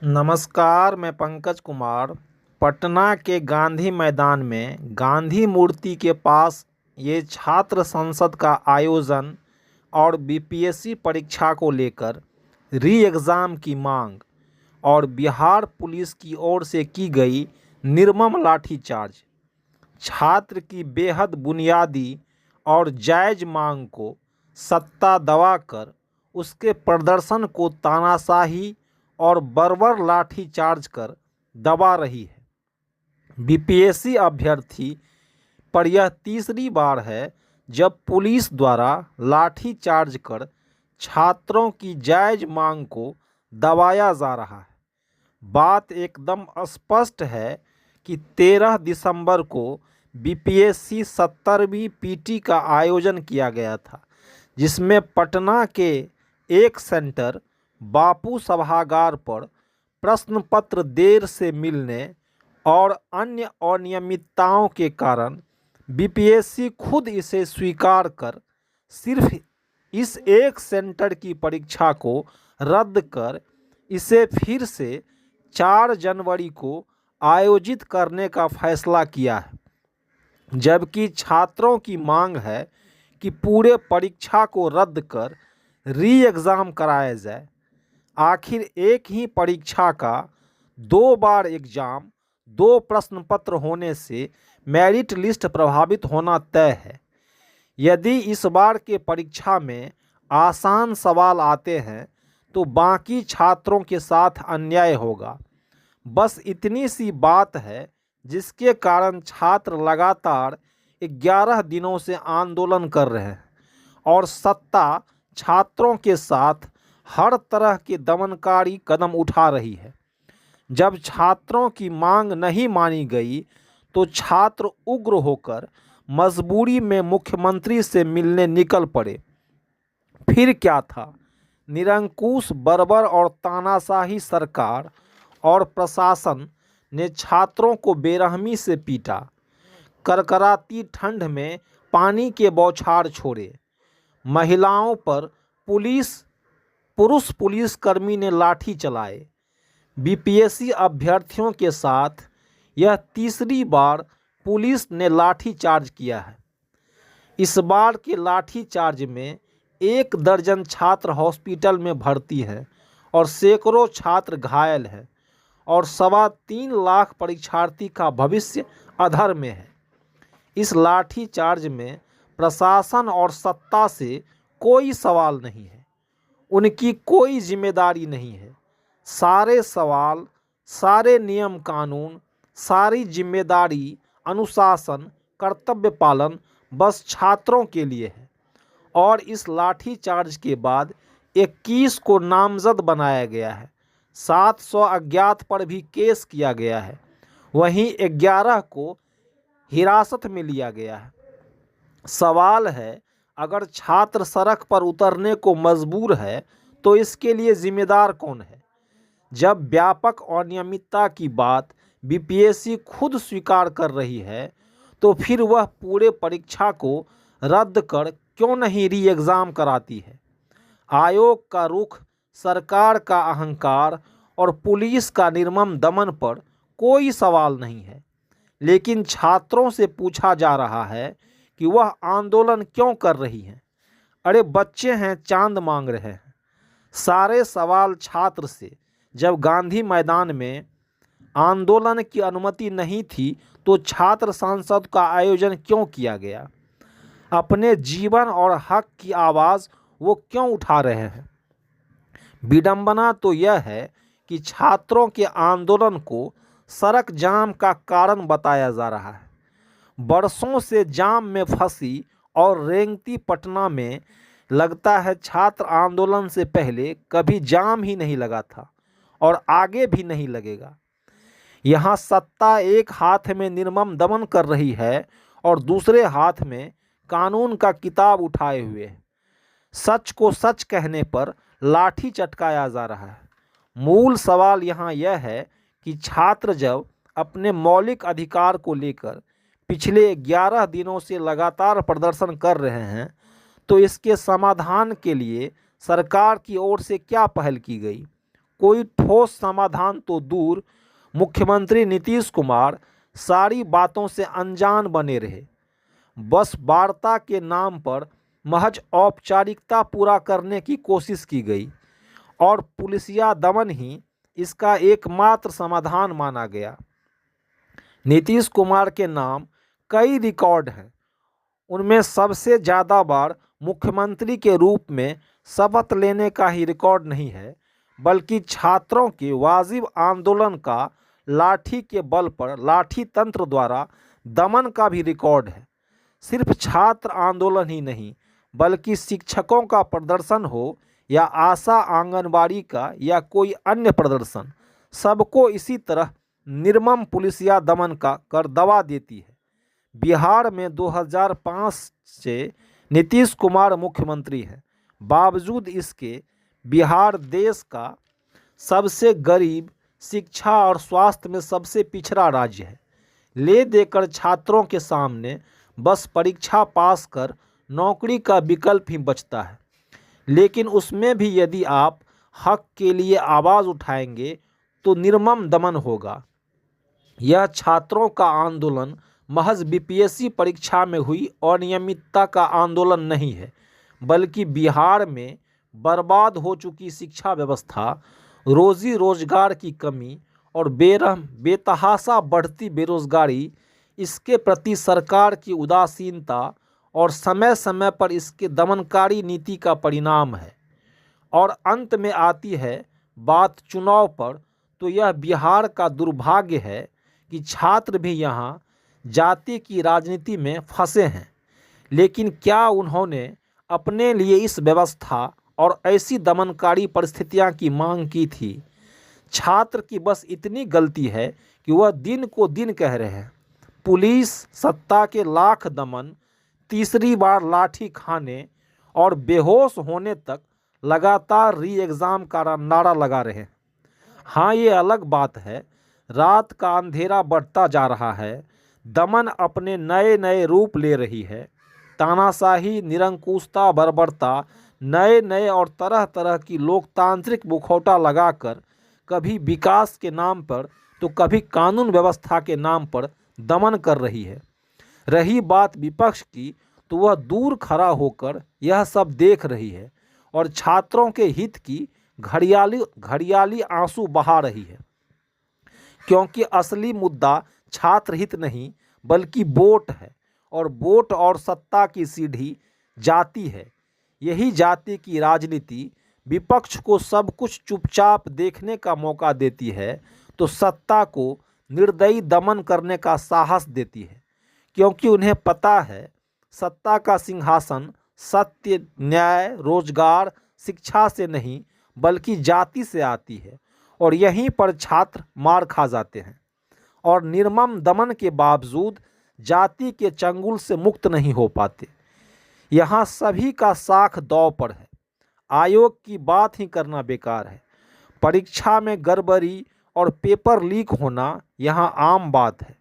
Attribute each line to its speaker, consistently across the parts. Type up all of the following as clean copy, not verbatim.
Speaker 1: नमस्कार, मैं पंकज कुमार। पटना के गांधी मैदान में गांधी मूर्ति के पास ये छात्र संसद का आयोजन और बीपीएससी परीक्षा को लेकर री एग्ज़ाम की मांग और बिहार पुलिस की ओर से की गई निर्मम लाठीचार्ज, छात्र की बेहद बुनियादी और जायज़ मांग को सत्ता दबाकर उसके प्रदर्शन को तानाशाही और बर्बर लाठीचार्ज कर दबा रही है। बीपीएससी अभ्यर्थी पर यह तीसरी बार है जब पुलिस द्वारा लाठीचार्ज कर छात्रों की जायज़ मांग को दबाया जा रहा है। बात एकदम स्पष्ट है कि 13 दिसंबर को बीपीएससी 70वीं पीटी का आयोजन किया गया था, जिसमें पटना के एक सेंटर बापू सभागार पर प्रश्न पत्र देर से मिलने और अन्य अनियमितताओं के कारण बीपीएससी खुद इसे स्वीकार कर सिर्फ इस एक सेंटर की परीक्षा को रद्द कर इसे फिर से 4 जनवरी को आयोजित करने का फैसला किया है, जबकि छात्रों की मांग है कि पूरे परीक्षा को रद्द कर री एग्ज़ाम कराया जाए। आखिर एक ही परीक्षा का 2 बार एग्ज़ाम, 2 प्रश्न पत्र होने से मेरिट लिस्ट प्रभावित होना तय है। यदि इस बार के परीक्षा में आसान सवाल आते हैं तो बाकी छात्रों के साथ अन्याय होगा। बस इतनी सी बात है जिसके कारण छात्र लगातार 11 दिनों से आंदोलन कर रहे हैं और सत्ता छात्रों के साथ हर तरह के दमनकारी कदम उठा रही है। जब छात्रों की मांग नहीं मानी गई तो छात्र उग्र होकर मजबूरी में मुख्यमंत्री से मिलने निकल पड़े। फिर क्या था, निरंकुश, बर्बर और तानाशाही सरकार और प्रशासन ने छात्रों को बेरहमी से पीटा, करकराती ठंड में पानी के बौछार छोड़े, महिलाओं पर पुरुष पुलिसकर्मी ने लाठी चलाए। बीपीएससी अभ्यर्थियों के साथ यह तीसरी बार पुलिस ने लाठीचार्ज किया है। इस बार के लाठीचार्ज में 1 दर्जन छात्र हॉस्पिटल में भर्ती हैं और सैकड़ों छात्र घायल हैं और 3.25 लाख परीक्षार्थी का भविष्य अधर में है। इस लाठीचार्ज में प्रशासन और सत्ता से कोई सवाल नहीं है, उनकी कोई जिम्मेदारी नहीं है। सारे सवाल, सारे नियम कानून, सारी जिम्मेदारी, अनुशासन, कर्तव्य पालन बस छात्रों के लिए है। और इस लाठीचार्ज के बाद 21 को नामजद बनाया गया है, 700 अज्ञात पर भी केस किया गया है, वहीं 11 को हिरासत में लिया गया है। सवाल है, अगर छात्र सड़क पर उतरने को मजबूर है तो इसके लिए जिम्मेदार कौन है? जब व्यापक अनियमितता की बात बीपीएससी खुद स्वीकार कर रही है तो फिर वह पूरे परीक्षा को रद्द कर क्यों नहीं री एग्ज़ाम कराती है? आयोग का रुख, सरकार का अहंकार और पुलिस का निर्मम दमन पर कोई सवाल नहीं है, लेकिन छात्रों से पूछा जा रहा है कि वह आंदोलन क्यों कर रही हैं। अरे बच्चे हैं, चांद मांग रहे हैं। सारे सवाल छात्र से। जब गांधी मैदान में आंदोलन की अनुमति नहीं थी तो छात्र संसद का आयोजन क्यों किया गया? अपने जीवन और हक की आवाज़ वो क्यों उठा रहे हैं? विडंबना तो यह है कि छात्रों के आंदोलन को सड़क जाम का कारण बताया जा रहा है। बरसों से जाम में फंसी और रेंगती पटना में लगता है छात्र आंदोलन से पहले कभी जाम ही नहीं लगा था और आगे भी नहीं लगेगा। यहाँ सत्ता एक हाथ में निर्मम दमन कर रही है और दूसरे हाथ में कानून का किताब उठाए हुए है। सच को सच कहने पर लाठी चटकाया जा रहा है। मूल सवाल यहाँ यह है कि छात्र जब अपने मौलिक अधिकार को लेकर पिछले 11 दिनों से लगातार प्रदर्शन कर रहे हैं तो इसके समाधान के लिए सरकार की ओर से क्या पहल की गई? कोई ठोस समाधान तो दूर, मुख्यमंत्री नीतीश कुमार सारी बातों से अनजान बने रहे। बस वार्ता के नाम पर महज औपचारिकता पूरा करने की कोशिश की गई और पुलिसिया दमन ही इसका एकमात्र समाधान माना गया। नीतीश कुमार के नाम कई रिकॉर्ड हैं। उनमें सबसे ज़्यादा बार मुख्यमंत्री के रूप में शपथ लेने का ही रिकॉर्ड नहीं है, बल्कि छात्रों के वाजिब आंदोलन का लाठी के बल पर लाठी तंत्र द्वारा दमन का भी रिकॉर्ड है। सिर्फ छात्र आंदोलन ही नहीं, बल्कि शिक्षकों का प्रदर्शन हो या आशा आंगनबाड़ी का या कोई अन्य प्रदर्शन, सबको इसी तरह निर्मम पुलिसिया दमन का कर दबा देती है। बिहार में 2005 से नीतीश कुमार मुख्यमंत्री हैं। बावजूद इसके बिहार देश का सबसे गरीब, शिक्षा और स्वास्थ्य में सबसे पिछड़ा राज्य है। ले देकर छात्रों के सामने बस परीक्षा पास कर नौकरी का विकल्प ही बचता है। लेकिन उसमें भी यदि आप हक के लिए आवाज़ उठाएंगे तो निर्मम दमन होगा। यह छात्रों का आंदोलन महज बीपीएससी परीक्षा में हुई अनियमितता का आंदोलन नहीं है, बल्कि बिहार में बर्बाद हो चुकी शिक्षा व्यवस्था, रोजी रोजगार की कमी और बेतहाशा बढ़ती बेरोजगारी, इसके प्रति सरकार की उदासीनता और समय समय पर इसके दमनकारी नीति का परिणाम है। और अंत में आती है बात चुनाव पर, तो यह बिहार का दुर्भाग्य है कि छात्र भी यहाँ जाति की राजनीति में फंसे हैं। लेकिन क्या उन्होंने अपने लिए इस व्यवस्था और ऐसी दमनकारी परिस्थितियां की मांग की थी? छात्र की बस इतनी गलती है कि वह दिन को दिन कह रहे हैं। पुलिस सत्ता के लाख दमन, तीसरी बार लाठी खाने और बेहोश होने तक लगातार री एग्ज़ाम का नारा लगा रहे हैं। हाँ, ये अलग बात है, रात का अंधेरा बढ़ता जा रहा है, दमन अपने नए नए रूप ले रही है, तानाशाही, निरंकुशता, बर्बरता नए नए और तरह तरह की लोकतांत्रिक मुखौटा लगाकर कभी विकास के नाम पर तो कभी कानून व्यवस्था के नाम पर दमन कर रही है। रही बात विपक्ष की, तो वह दूर खड़ा होकर यह सब देख रही है और छात्रों के हित की घड़ियाली आंसू बहा रही है। क्योंकि असली मुद्दा छात्र हित नहीं, बल्कि वोट है, और वोट और सत्ता की सीढ़ी जाति है। यही जाति की राजनीति विपक्ष को सब कुछ चुपचाप देखने का मौका देती है, तो सत्ता को निर्दयी दमन करने का साहस देती है। क्योंकि उन्हें पता है सत्ता का सिंहासन सत्य, न्याय, रोजगार, शिक्षा से नहीं, बल्कि जाति से आती है, और यहीं पर छात्र मार खा जाते हैं और निर्मम दमन के बावजूद जाति के चंगुल से मुक्त नहीं हो पाते। यहाँ सभी का साख दांव पर है। आयोग की बात ही करना बेकार है। परीक्षा में गड़बड़ी और पेपर लीक होना यहाँ आम बात है।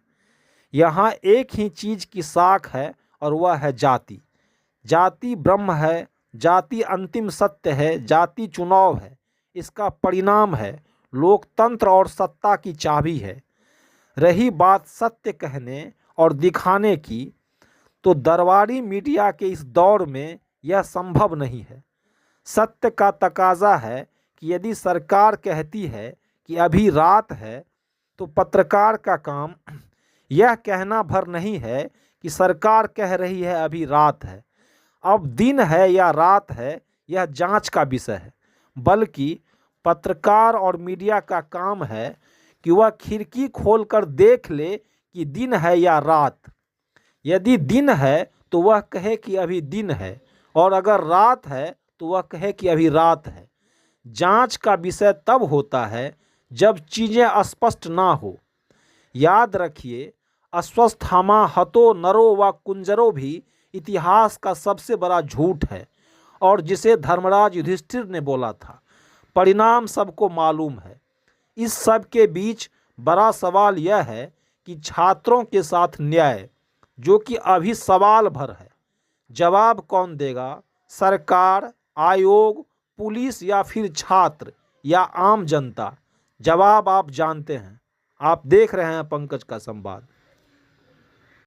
Speaker 1: यहाँ एक ही चीज़ की साख है और वह है जाति। जाति ब्रह्म है, जाति अंतिम सत्य है, जाति चुनाव है, इसका परिणाम है, लोकतंत्र और सत्ता की चाबी है। रही बात सत्य कहने और दिखाने की, तो दरबारी मीडिया के इस दौर में यह संभव नहीं है। सत्य का तकाजा है कि यदि सरकार कहती है कि अभी रात है, तो पत्रकार का काम यह कहना भर नहीं है कि सरकार कह रही है अभी रात है। अब दिन है या रात है, यह जांच का विषय है, बल्कि पत्रकार और मीडिया का काम है कि वह खिड़की खोलकर देख ले कि दिन है या रात। यदि दिन है तो वह कहे कि अभी दिन है, और अगर रात है तो वह कहे कि अभी रात है। जांच का विषय तब होता है जब चीज़ें स्पष्ट ना हो। याद रखिए, अस्वस्थामा हतो नरो व कुंजरो भी इतिहास का सबसे बड़ा झूठ है, और जिसे धर्मराज युधिष्ठिर ने बोला था। परिणाम सबको मालूम है। इस सब के बीच बड़ा सवाल यह है कि छात्रों के साथ न्याय, जो कि अभी सवाल भर है, जवाब कौन देगा? सरकार, आयोग, पुलिस या फिर छात्र? या आम जनता? जवाब आप जानते हैं। आप देख रहे हैं पंकज का संवाद।